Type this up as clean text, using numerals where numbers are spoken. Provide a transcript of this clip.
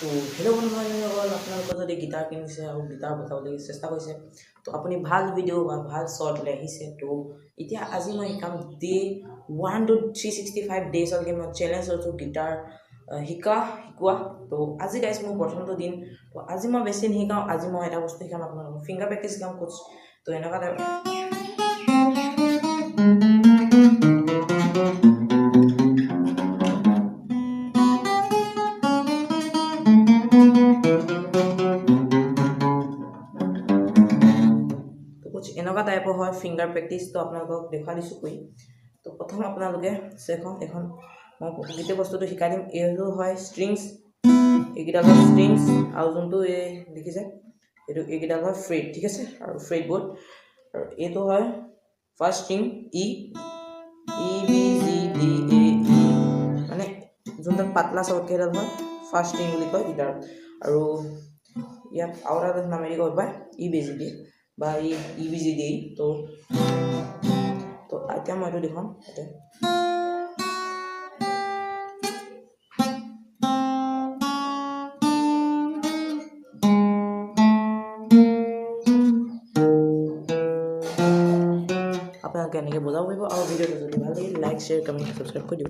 তো হেল্ল' বন্ধুসকল আপোনালোকৰ যদি গিটাৰ কিনিছে আৰু গিটাৰ বজাবলৈ চেষ্টা কৰিছে তো আপুনি ভাল ভিডিঅ' বা ভাল শ্বৰ্ট লৈ আহিছে তো এতিয়া আজি মই শিকাম ডে 1 to 365 ডেইজলৈকে মই চেলেঞ্জ লৈছোঁ গিটাৰ শিকোৱা তো আজি গাইছ মোৰ প্ৰথমটো দিন তো আজি মই বেছি নিশিকাওঁ আজি মই এটা বস্তু শিকাম আপোনালোকক ফিংগাৰ প্ৰেক্টিছ শিকাম কোচ তো এনেকুৱা টাইপ এনেকুৱা টাইপৰ হয় ফিংগাৰ প্ৰেক্টিছ তো আপোনালোকক দেখুৱাই দিছোঁ কৰি তো প্ৰথম আপোনালোকে এখন মই গোটেই বস্তুটো শিকাই দিম এইটো হয় ষ্ট্ৰিংছ এইকেইডাল হয় ষ্ট্ৰিংছ আৰু যোনটো এই দেখিছে এইকেইডাল হয় ফ্ৰেড ঠিক আছে আৰু ফ্ৰেড বৰ্ড আৰু এইটো হয় first string E B G D A E মানে যোনডাল পাতলা চবতকৈ সেইডাল হয় ফাৰ্ষ্ট ষ্ট্ৰিং বুলি কয় গিটাৰত আৰু ইয়াত আৰু এটা নামেৰি কয় বা ই বি জি ডি বা ই বি জি ডি তো এতিয়া মই এইটো দেখুৱাম এতিয়া আপোনালোকে এনেকৈ বজাব পাৰিব আৰু ভিডিঅ'টো যদি ভাল লাগে লাইক শ্বেয়াৰ কমেণ্ট ছাবস্ক্ৰাইব কৰি দিব